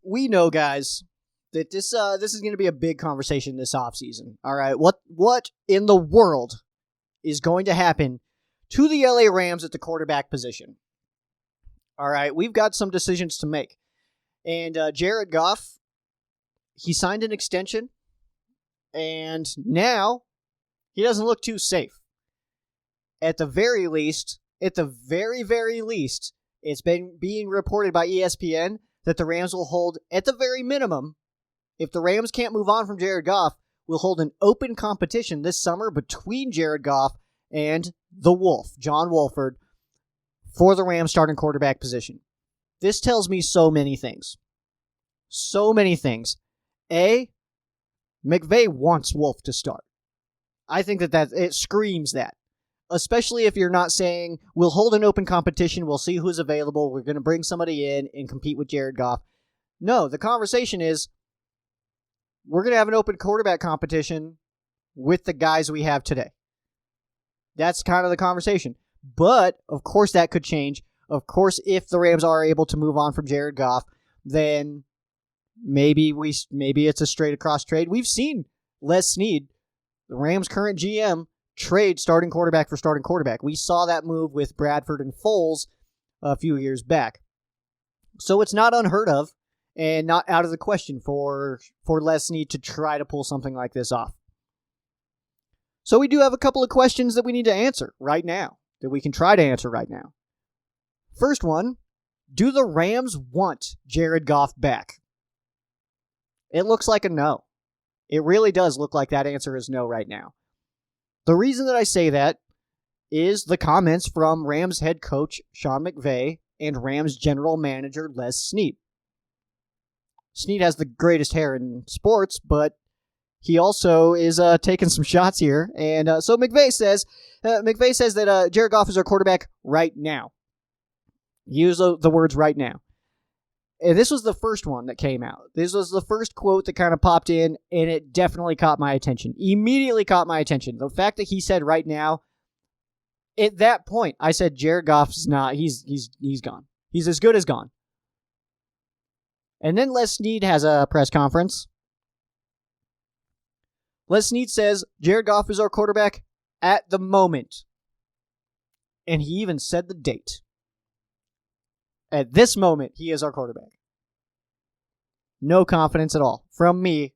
we know, guys, that this is going to be a big conversation this offseason. All right, what in the world is going to happen to the LA Rams at the quarterback position? All right, we've got some decisions to make. And Jared Goff, he signed an extension, and now he doesn't look too safe. At the very least, very least, it's been being reported by ESPN that the Rams will hold, at the very minimum, if the Rams can't move on from Jared Goff, will hold an open competition this summer between Jared Goff and the Wolf, John Wolford, for the Rams starting quarterback position. This tells me so many things. So many things. A, McVay wants Wolf to start. I think that it screams that. Especially if you're not saying, we'll hold an open competition, we'll see who's available, we're going to bring somebody in and compete with Jared Goff. No, the conversation is, we're going to have an open quarterback competition with the guys we have today. That's kind of the conversation. But, of course, that could change. Of course, if the Rams are able to move on from Jared Goff, then maybe it's a straight-across trade. We've seen Les Snead, the Rams' current GM, trade starting quarterback for starting quarterback. We saw that move with Bradford and Foles a few years back. So it's not unheard of and not out of the question for Les Snead to try to pull something like this off. So we do have a couple of questions that we need to answer right now, that we can try to answer right now. First one, do the Rams want Jared Goff back? It looks like a no. It really does look like that answer is no right now. The reason that I say that is the comments from Rams head coach Sean McVay and Rams general manager Les Snead. Snead has the greatest hair in sports, but he also is taking some shots here. And so McVay says that Jared Goff is our quarterback right now. He used the words right now. And this was the first one that came out. This was the first quote that kind of popped in, and it definitely caught my attention. Immediately caught my attention. The fact that he said right now, at that point, I said Jared Goff's not, he's gone. He's as good as gone. And then Les Snead has a press conference. Les Snead says, Jared Goff is our quarterback at the moment. And he even said the date. At this moment, he is our quarterback. No confidence at all from me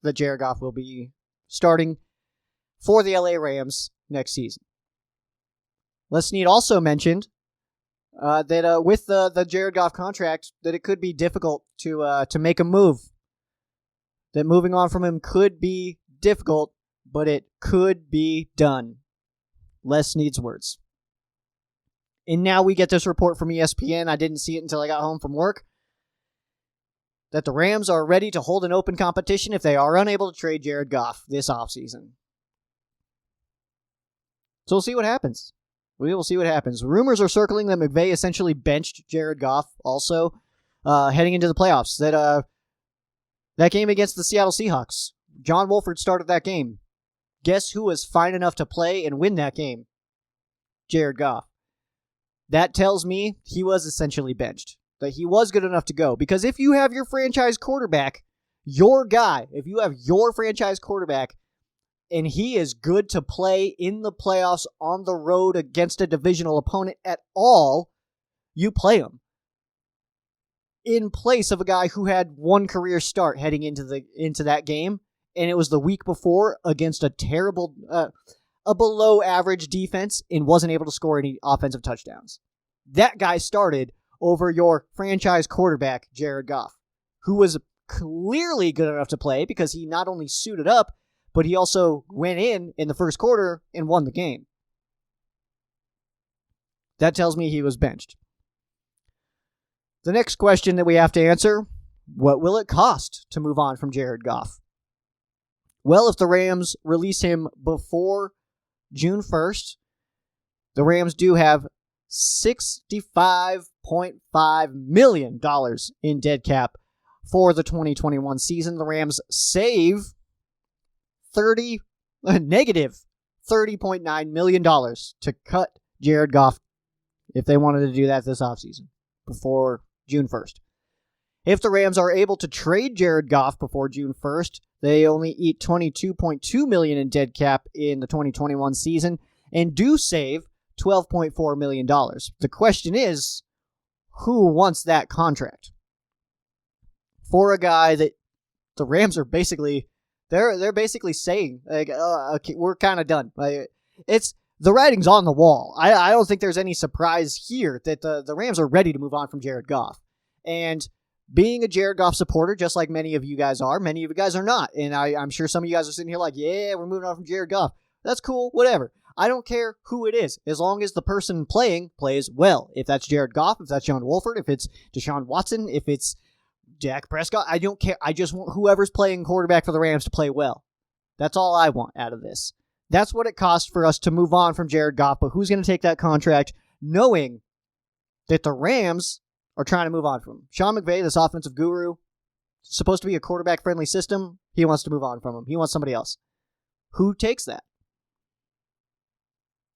that Jared Goff will be starting for the LA Rams next season. Les Snead also mentioned that with the Jared Goff contract, that it could be difficult to make a move. That moving on from him could be difficult, but it could be done. Les Snead's words. And now we get this report from ESPN. I didn't see it until I got home from work. That the Rams are ready to hold an open competition if they are unable to trade Jared Goff this offseason. So we'll see what happens. We will see what happens. Rumors are circling that McVay essentially benched Jared Goff also heading into the playoffs. That game against the Seattle Seahawks, John Wolford started that game. Guess who was fine enough to play and win that game? Jared Goff. That tells me he was essentially benched. That he was good enough to go. Because if you have your franchise quarterback, your guy, if you have your franchise quarterback, and he is good to play in the playoffs on the road against a divisional opponent at all, you play him. In place of a guy who had one career start heading into that game, and it was the week before against a terrible, a below average defense and wasn't able to score any offensive touchdowns. That guy started over your franchise quarterback, Jared Goff, who was clearly good enough to play because he not only suited up, but he also went in the first quarter and won the game. That tells me he was benched. The next question that we have to answer, what will it cost to move on from Jared Goff? Well, if the Rams release him before June 1st, the Rams do have $65.5 million in dead cap for the 2021 season. The Rams save negative $30.9 million to cut Jared Goff if they wanted to do that this offseason before June 1st. If the Rams are able to trade Jared Goff before June 1st, they only eat $22.2 million in dead cap in the 2021 season and do save $12.4 million. The question is, who wants that contract? For a guy that the Rams are basically, they're basically saying, like, okay, we're kind of done. It's the writing's on the wall. I don't think there's any surprise here that the Rams are ready to move on from Jared Goff. And being a Jared Goff supporter, just like many of you guys are, many of you guys are not. And I'm sure some of you guys are sitting here like, yeah, we're moving on from Jared Goff. That's cool, whatever. I don't care who it is, as long as the person playing plays well. If that's Jared Goff, if that's John Wolford, if it's Deshaun Watson, if it's Dak Prescott, I don't care. I just want whoever's playing quarterback for the Rams to play well. That's all I want out of this. That's what it costs for us to move on from Jared Goff, but who's going to take that contract knowing that the Rams are trying to move on from him? Sean McVay, this offensive guru, supposed to be a quarterback-friendly system, he wants to move on from him. He wants somebody else. Who takes that?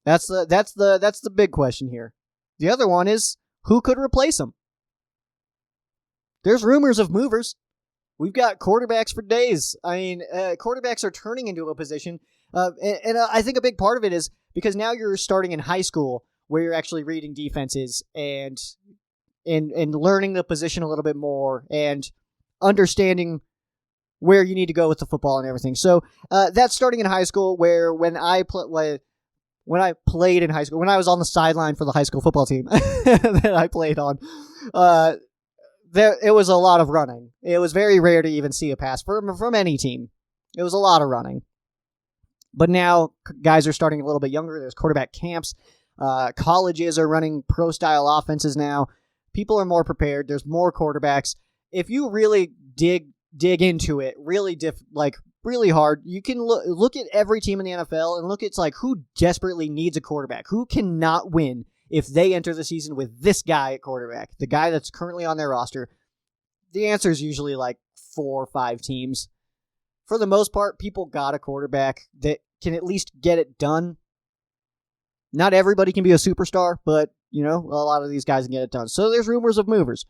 That's the big question here. The other one is, who could replace him? There's rumors of movers. We've got quarterbacks for days. I mean, quarterbacks are turning into a position, and I think a big part of it is because now you're starting in high school where you're actually reading defenses and learning the position a little bit more and understanding where you need to go with the football and everything. So that's starting in high school, where when I played in high school, when I was on the sideline for the high school football team that I played on, it was a lot of running. It was very rare to even see a pass from any team. It was a lot of running. But now guys are starting a little bit younger. There's quarterback camps. Colleges are running pro-style offenses now. People are more prepared. There's more quarterbacks. If you really dig into it, really hard, you can look at every team in the NFL and look at who desperately needs a quarterback. Who cannot win if they enter the season with this guy at quarterback, the guy that's currently on their roster? The answer is usually 4 or 5 teams. For the most part, people got a quarterback that can at least get it done. Not everybody can be a superstar, but, a lot of these guys can get it done. So there's rumors of movers.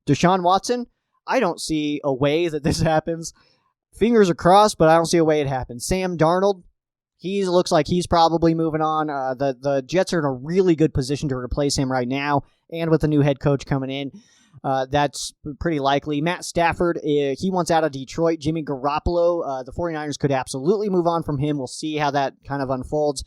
Deshaun Watson, I don't see a way that this happens. Fingers are crossed, but I don't see a way it happens. Sam Darnold, he looks like he's probably moving on. The Jets are in a really good position to replace him right now, and with the new head coach coming in, that's pretty likely. Matt Stafford, he wants out of Detroit. Jimmy Garoppolo, the 49ers could absolutely move on from him. We'll see how that kind of unfolds.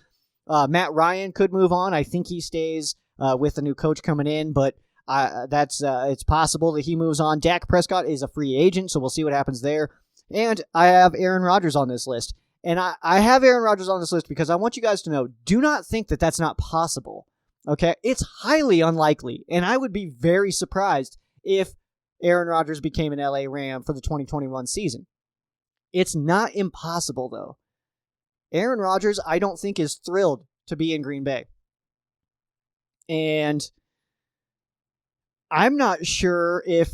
Matt Ryan could move on. I think he stays with the new coach coming in, but it's possible that he moves on. Dak Prescott is a free agent, so we'll see what happens there. And I have Aaron Rodgers on this list. And I have Aaron Rodgers on this list because I want you guys to know, do not think that that's not possible. Okay? It's highly unlikely. And I would be very surprised if Aaron Rodgers became an LA Ram for the 2021 season. It's not impossible, though. Aaron Rodgers, I don't think, is thrilled to be in Green Bay. And I'm not sure if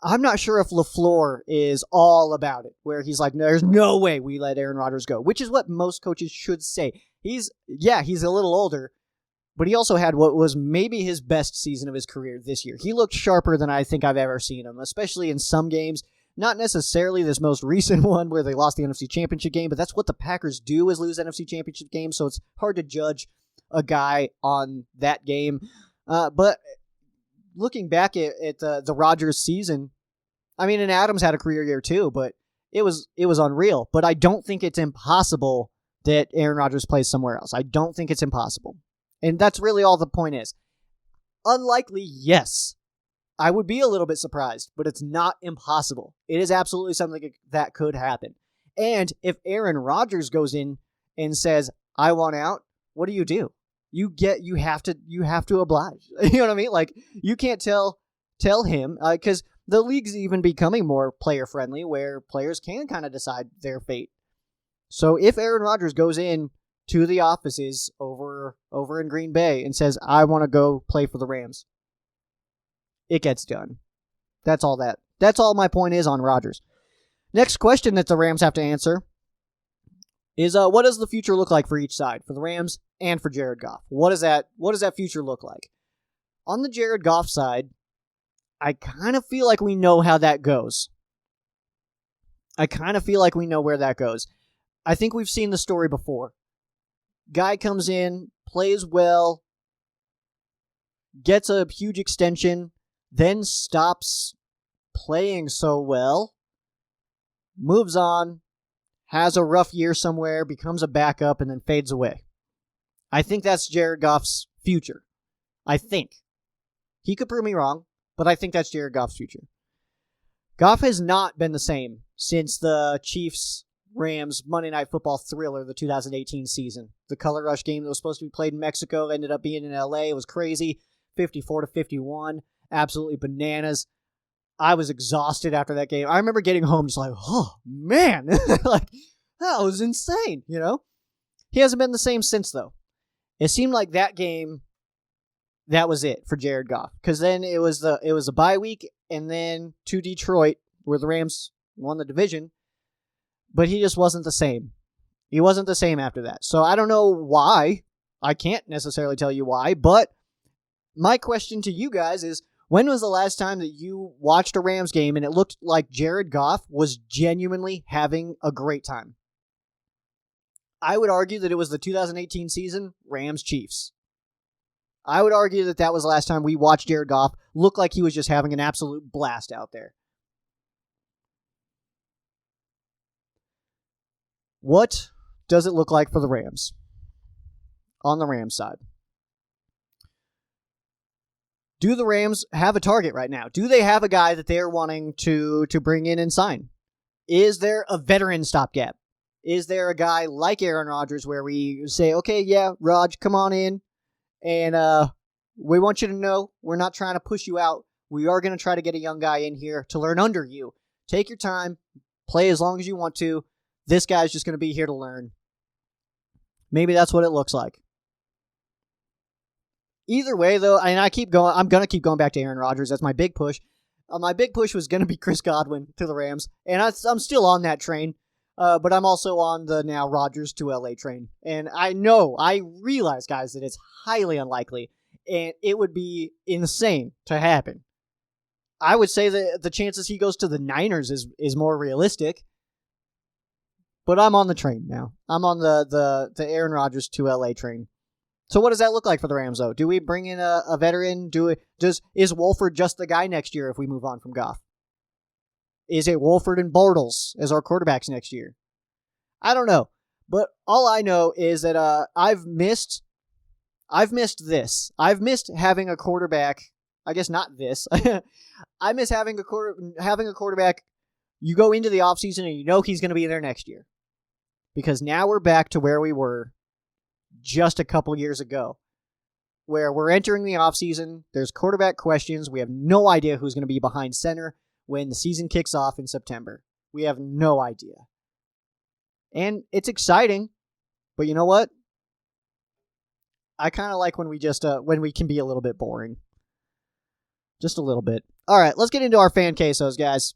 LaFleur is all about it, where he's like, there's no way we let Aaron Rodgers go, which is what most coaches should say. He's a little older, but he also had what was maybe his best season of his career this year. He looked sharper than I think I've ever seen him, especially in some games. Not necessarily this most recent one where they lost the NFC Championship game, but that's what the Packers do, is lose NFC Championship games, so it's hard to judge a guy on that game. But looking back at the Rodgers season, I mean, and Adams had a career year too, but it was unreal. But I don't think it's impossible that Aaron Rodgers plays somewhere else. I don't think it's impossible. And that's really all the point is. Unlikely, yes. I would be a little bit surprised, but it's not impossible. It is absolutely something that could happen. And if Aaron Rodgers goes in and says, I want out, what do? You have to oblige. You know what I mean? You can't tell him, because the league's even becoming more player friendly, where players can kind of decide their fate. So if Aaron Rodgers goes in to the offices over in Green Bay and says, I want to go play for the Rams, it gets done. That's all my point is on Rodgers. Next question that the Rams have to answer is, what does the future look like for each side, for the Rams and for Jared Goff? What does that future look like? On the Jared Goff side, I kind of feel like we know how that goes. I kind of feel like we know where that goes. I think we've seen the story before. Guy comes in, plays well, gets a huge extension, then stops playing so well, moves on, has a rough year somewhere, becomes a backup, and then fades away. I think that's Jared Goff's future. I think. He could prove me wrong, but I think that's Jared Goff's future. Goff has not been the same since the Chiefs-Rams Monday Night Football thriller, the 2018 season. The Color Rush game that was supposed to be played in Mexico ended up being in LA. It was crazy. 54-51. Absolutely bananas. I was exhausted after that game. I remember getting home just like, oh, man. Like, that was insane, you know? He hasn't been the same since, though. It seemed like that game, that was it for Jared Goff. Because then it was a bye week, and then to Detroit, where the Rams won the division. But he just wasn't the same. He wasn't the same after that. So I don't know why. I can't necessarily tell you why. But my question to you guys is, when was the last time that you watched a Rams game and it looked like Jared Goff was genuinely having a great time? I would argue that it was the 2018 season, Rams-Chiefs. I would argue that that was the last time we watched Jared Goff look like he was just having an absolute blast out there. What does it look like for the Rams? On the Rams side. Do the Rams have a target right now? Do they have a guy that they're wanting to bring in and sign? Is there a veteran stopgap? Is there a guy like Aaron Rodgers where we say, okay, yeah, Raj, come on in, and we want you to know we're not trying to push you out. We are going to try to get a young guy in here to learn under you. Take your time. Play as long as you want to. This guy's just going to be here to learn. Maybe that's what it looks like. Either way, though, and I'm going to keep going back to Aaron Rodgers. That's my big push. My big push was going to be Chris Godwin to the Rams, and I'm still on that train. But I'm also on the now Rodgers to LA train. And I realize, guys, that it's highly unlikely, and it would be insane to happen. I would say that the chances he goes to the Niners is more realistic. But I'm on the train now. I'm on the Aaron Rodgers to LA train. So what does that look like for the Rams, though? Do we bring in a veteran? Is Wolford just the guy next year if we move on from Goff? Is it Wolford and Bortles as our quarterbacks next year? I don't know. But all I know is that I've missed this. I've missed having a quarterback. I guess not this. I miss having a quarterback. You go into the offseason and you know he's going to be there next year. Because now we're back to where we were just a couple years ago, where we're entering the offseason. There's quarterback questions. We have no idea who's going to be behind center when the season kicks off in September. We have no idea. And it's exciting, but you know what? I kind of like when we can be a little bit boring. Just a little bit. All right, let's get into our fan quesos, guys.